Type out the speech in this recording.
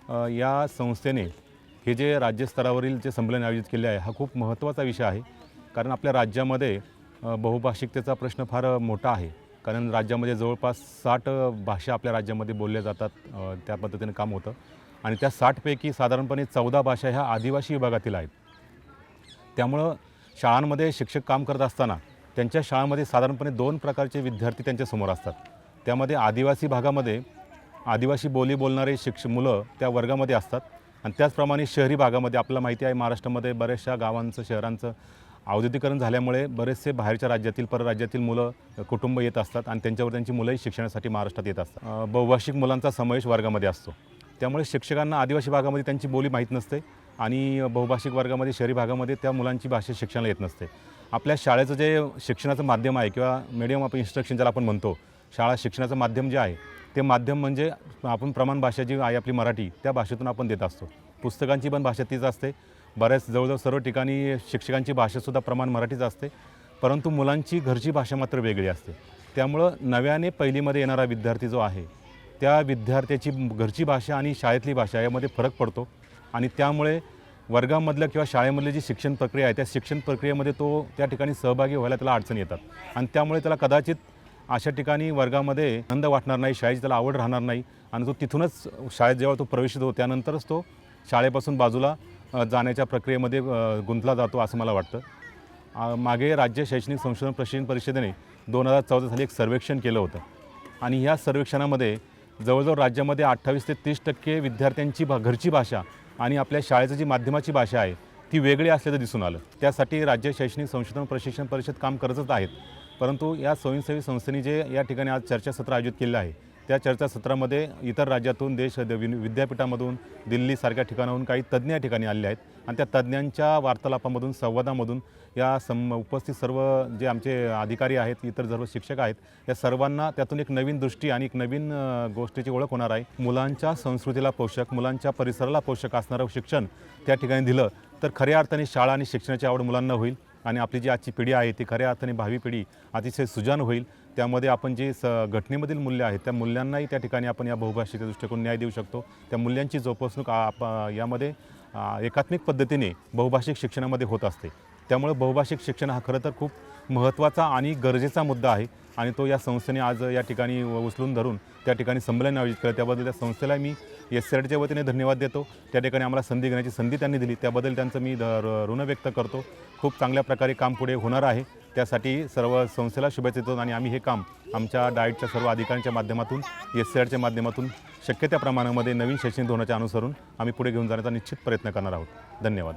या संस्थेने हे जे राज्यस्तरावरील जे संमेलन आयोजित केले आहे हा खूप महत्त्वाचा विषय आहे. कारण आपल्या राज्यामध्ये बहुभाषिकतेचा प्रश्न फार मोठा आहे. कारण राज्यामध्ये जवळपास 60 भाषा आपल्या राज्यामध्ये बोलल्या जातात. त्या पद्धतीने काम होतं आणि त्या 60 पैकी साधारणपणे 14 भाषा ह्या आदिवासी विभागातील आहेत. त्यामुळं शाळांमध्ये शिक्षक काम करत असताना त्यांच्या शाळांमध्ये साधारणपणे 2 प्रकारचे विद्यार्थी त्यांच्यासमोर असतात. त्यामध्ये आदिवासी भागामध्ये आदिवासी बोली बोलणारे मुलं त्या वर्गामध्ये असतात आणि त्याचप्रमाणे शहरी भागामध्ये आपल्याला माहिती आहे महाराष्ट्रामध्ये बऱ्याचशा गावांचं शहरांचं औद्योगिकीकरण झाल्यामुळे बरेचसे बाहेरच्या राज्यातील परराज्यातील मुलं कुटुंब येत असतात आणि त्यांच्यावर त्यांची मुलंही शिक्षणासाठी महाराष्ट्रात येत असतात. बहुभाषिक मुलांचा समावेश वर्गामध्ये असतो. त्यामुळे शिक्षकांना आदिवासी भागामध्ये त्यांची बोली माहीत नसते आणि बहुभाषिक वर्गामध्ये शहरी भागामध्ये त्या मुलांची भाषा शिक्षणाला येत नसते. आपल्या शाळेचं जे शिक्षणाचं माध्यम आहे किंवा मीडियम ऑफ इन्स्ट्रक्शन ज्याला आपण म्हणतो, शाळा शिक्षणाचं माध्यम जे आहे ते माध्यम म्हणजे आपण प्रमाण भाषा जी आहे आपली मराठी त्या भाषेतून आपण देत असतो. पुस्तकांची पण भाषा तीच असते. बऱ्याच जवळजवळ सर्व ठिकाणी शिक्षकांची भाषासुद्धा प्रमाण मराठीच असते, परंतु मुलांची घरची भाषा मात्र वेगळी असते. त्यामुळं नव्याने पहिलीमध्ये येणारा विद्यार्थी जो आहे त्या विद्यार्थ्याची घरची भाषा आणि शाळेतली भाषा यामध्ये फरक पडतो आणि त्यामुळे वर्गामधलं किंवा शाळेमधली जी शिक्षण प्रक्रिया आहे त्या शिक्षण प्रक्रियेमध्ये तो त्या ठिकाणी सहभागी व्हायला त्याला अडचणी येतात आणि त्यामुळे त्याला कदाचित अशा ठिकाणी वर्गामध्ये आनंद वाटणार नाही, शाळेची त्याला आवड राहणार नाही आणि तो तिथूनच शाळेत जेव्हा तो प्रवेशित होतो त्यानंतरच तो शाळेपासून बाजूला जाण्याच्या प्रक्रियेमध्ये गुंतला जातो असं मला वाटतं. मागे राज्य शैक्षणिक संशोधन प्रशिक्षण परिषदेने 2014 साली एक सर्वेक्षण केलं होतं आणि ह्या सर्वेक्षणामध्ये जवळजवळ राज्यामध्ये 28 ते 30% विद्यार्थ्यांची घरची भाषा आणि आपल्या शाळेचं जी माध्यमाची भाषा आहे ती वेगळी असल्याचं दिसून आलं. त्यासाठी राज्य शैक्षणिक संशोधन प्रशिक्षण परिषद काम करतच आहेत. परंतु या स्वयंसेवी संस्थेने जे या ठिकाणी आज चर्चासत्र आयोजित केलं आहे त्या चर्चासत्रामध्ये इतर राज्यातून विद्यापीठामधून दिल्लीसारख्या ठिकाणाहून काही तज्ज्ञ या ठिकाणी आलेले आहेत आणि त्या तज्ज्ञांच्या वार्तालापामधून संवादामधून या उपस्थित सर्व जे आमचे अधिकारी आहेत, इतर सर्व शिक्षक आहेत, या सर्वांना त्यातून एक नवीन दृष्टी आणि एक नवीन गोष्टीची ओळख होणार आहे. मुलांच्या संस्कृतीला पोषक, मुलांच्या परिसराला पोषक असणारं शिक्षण त्या ठिकाणी दिलं तर खऱ्या अर्थाने शाळा आणि शिक्षणाची आवड मुलांना होईल आणि आपली जी आजची पिढी आहे ती खऱ्या अर्थाने भावी पिढी अतिशय सुजाण होईल. त्यामध्ये आपण जे घटनेमधील मूल्य आहेत त्या मूल्यांनाही त्या ठिकाणी आपण या बहुभाषिकतेच्या दृष्टिकोन न्याय देऊ शकतो. त्या मूल्यांची जोपासणूक यामध्ये एकात्मिक पद्धतीने बहुभाषिक शिक्षणामध्ये होत असते. त्यामुळे बहुभाषिक शिक्षण हा खरं तर खूप महत्त्वाचा आणि गरजेचा मुद्दा आहे आणि तो या संस्थेने आज या ठिकाणी उचलून धरून त्या ठिकाणी संमेलन आयोजित केलं. त्याबद्दल त्या संस्थेला मी SCERTच्या वतीने धन्यवाद देतो. त्या ठिकाणी आम्हाला संधी घेण्याची संधी त्यांनी दिली त्याबद्दल त्यांचं मी ऋण व्यक्त करतो. खूप चांगल्या प्रकारे काम पुढे होणार आहे. त्यासाठी सर्व संस्थेला शुभेच्छा देतो आणि आम्ही हे काम आमच्या डाएटच्या सर्व अधिकाऱ्यांच्या माध्यमातून SCERTच्या माध्यमातून शक्य त्या प्रमाणामध्ये नवीन शैक्षणिक धोरणाचे अनुसरून आम्ही पुढे घेऊन जाण्याचा निश्चित प्रयत्न करणार आहोत. धन्यवाद.